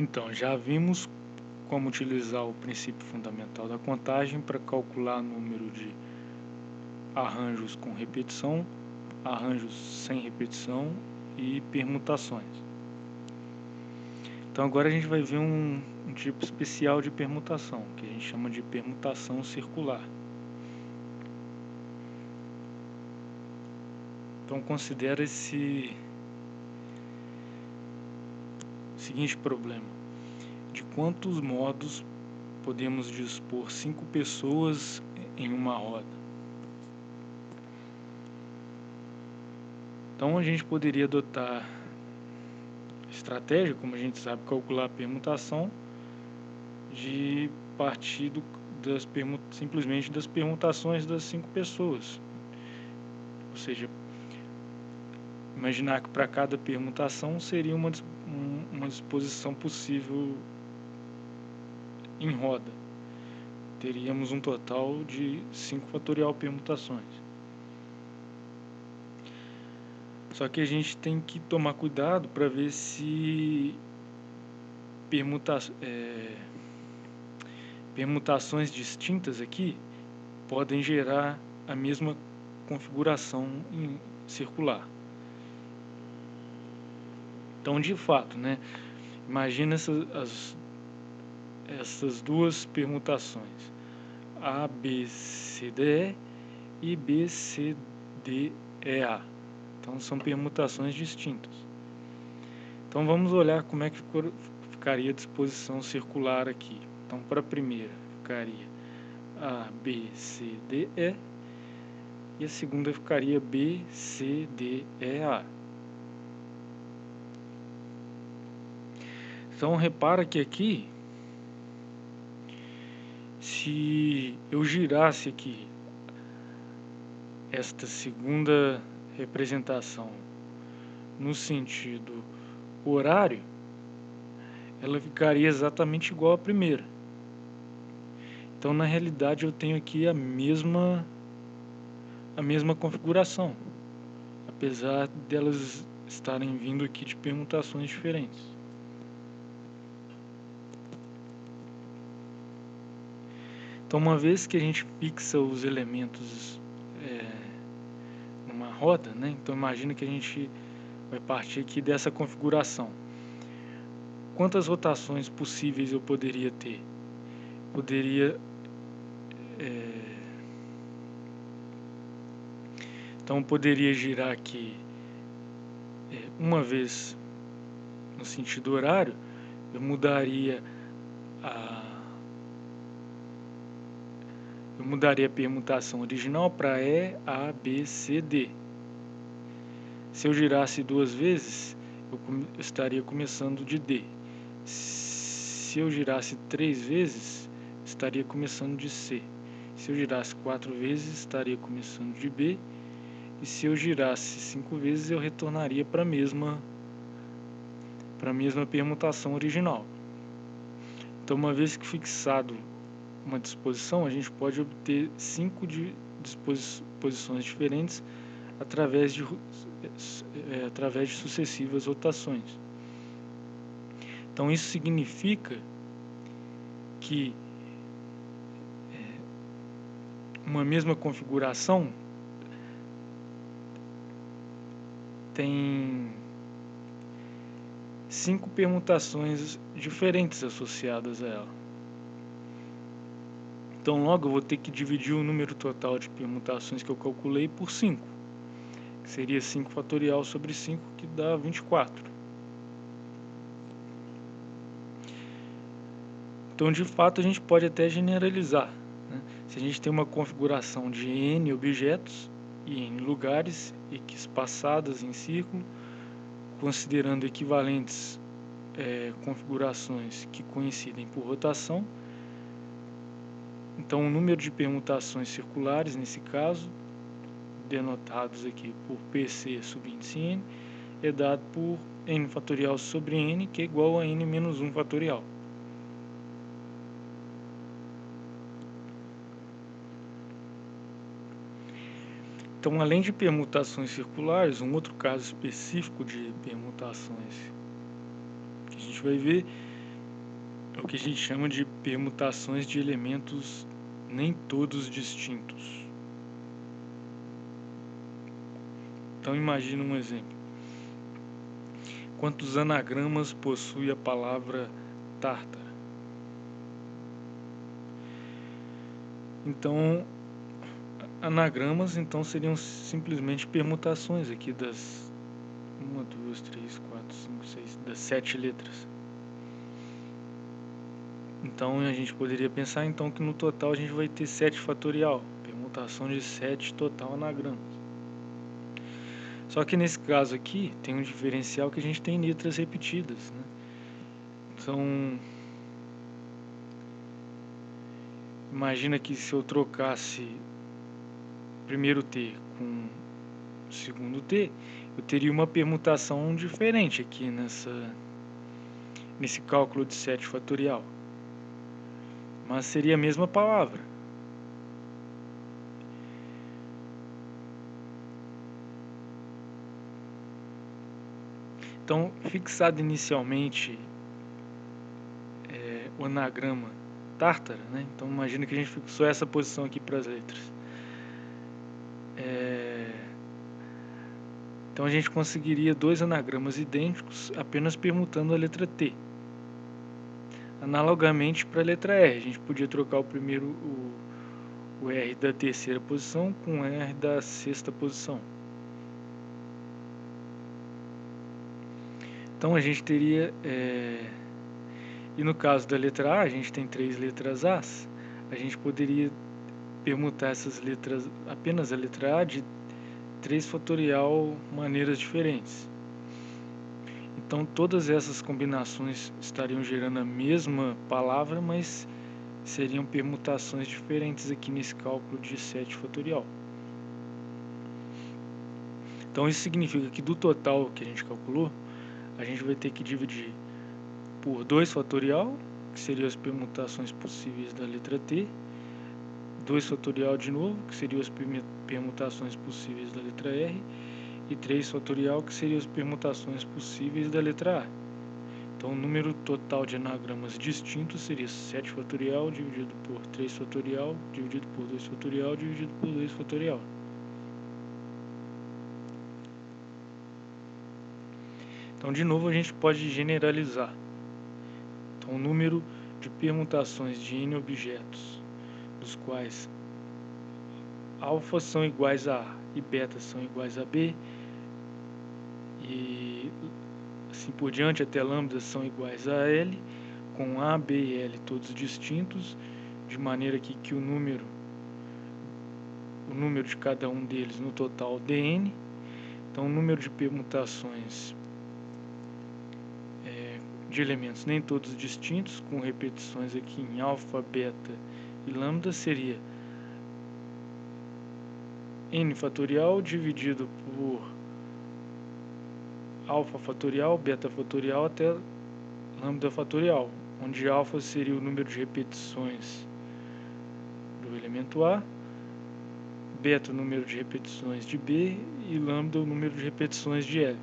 Então, já vimos como utilizar o princípio fundamental da contagem para calcular número de arranjos com repetição, arranjos sem repetição e permutações. Então agora a gente vai ver um tipo especial de permutação, que a gente chama de permutação circular. Então considera esse seguinte problema: de quantos modos podemos dispor 5 pessoas em uma roda? Então a gente poderia adotar estratégia, como a gente sabe calcular a permutação, de partir simplesmente das permutações das 5 pessoas. Ou seja, imaginar que para cada permutação seria uma disposição possível em roda. Teríamos um total de 5 fatorial permutações. Só que a gente tem que tomar cuidado para ver se permutações distintas aqui podem gerar a mesma configuração circular. Então, de fato, imagina essas duas permutações, A, B, C, D, E e B, C, D, E, A. Então, são permutações distintas. Então, vamos olhar como é que ficaria a disposição circular aqui. Então, para a primeira, ficaria A, B, C, D, E. E a segunda ficaria B, C, D, E, A. Então, repara que aqui, se eu girasse aqui esta segunda representação no sentido horário, ela ficaria exatamente igual à primeira. Então, na realidade, eu tenho aqui a mesma configuração, apesar delas estarem vindo aqui de permutações diferentes. Então, uma vez que a gente fixa os elementos numa roda, então imagina que a gente vai partir aqui dessa configuração. Quantas rotações possíveis eu poderia ter? Então eu poderia girar aqui uma vez no sentido horário, eu mudaria a permutação original para E, A, B, C, D. Se eu girasse duas vezes, eu estaria começando de D. Se eu girasse 3 vezes, estaria começando de C. Se eu girasse 4 vezes, estaria começando de B. E se eu girasse 5 vezes, eu retornaria para a mesma permutação original. Então, uma vez que fixado uma disposição, a gente pode obter 5 disposições diferentes através de sucessivas rotações. Então, isso significa que uma mesma configuração tem 5 permutações diferentes associadas a ela. Então, logo eu vou ter que dividir o número total de permutações que eu calculei por 5, que seria 5 fatorial sobre 5, que dá 24. Então, de fato, a gente pode até generalizar. Se a gente tem uma configuração de N objetos e N lugares espaçadas em círculo, considerando equivalentes configurações que coincidem por rotação, então o número de permutações circulares, nesse caso, denotados aqui por PC subíndice N, é dado por N fatorial sobre N, que é igual a N menos 1 fatorial. Então, além de permutações circulares, um outro caso específico de permutações que a gente vai ver o que a gente chama de permutações de elementos nem todos distintos. Então imagine um exemplo. Quantos anagramas possui a palavra tártara? Então, anagramas então seriam simplesmente permutações aqui das 1, 2, 3, 4, 5, 6, das 7 letras. Então a gente poderia pensar então que no total a gente vai ter 7 fatorial, permutação de 7 total anagramas. Só que nesse caso aqui tem um diferencial que a gente tem letras repetidas, né? Então, imagina que se eu trocasse o primeiro T com o segundo T, eu teria uma permutação diferente aqui nesse cálculo de 7 fatorial. Mas seria a mesma palavra. Então, fixado inicialmente o anagrama tártara, né? Então imagina que a gente fixou essa posição aqui para as letras. Então a gente conseguiria 2 anagramas idênticos apenas permutando a letra T. Analogamente para a letra R, a gente podia trocar o R da terceira posição com o R da sexta posição. Então a gente teria, e no caso da letra A, a gente tem 3 letras As, a gente poderia permutar essas letras, apenas a letra A, de 3 fatorial maneiras diferentes. Então todas essas combinações estariam gerando a mesma palavra, mas seriam permutações diferentes aqui nesse cálculo de 7 fatorial. Então isso significa que do total que a gente calculou, a gente vai ter que dividir por 2 fatorial, que seriam as permutações possíveis da letra T, 2 fatorial de novo, que seriam as permutações possíveis da letra R, e 3 fatorial, que seriam as permutações possíveis da letra A. Então o número total de anagramas distintos seria 7 fatorial dividido por 3 fatorial, dividido por 2 fatorial, dividido por 2 fatorial. Então, de novo, a gente pode generalizar. Então, o número de permutações de N objetos, dos quais alfa são iguais a A e beta são iguais a B, e assim por diante, até lambda são iguais a L, com A, B e L todos distintos, de maneira que o número de cada um deles no total dn. Então, o número de permutações de elementos nem todos distintos, com repetições aqui em alfa, beta e lambda, seria n fatorial dividido por alfa fatorial, beta fatorial até lambda fatorial, onde alfa seria o número de repetições do elemento A, beta o número de repetições de B e lambda o número de repetições de L.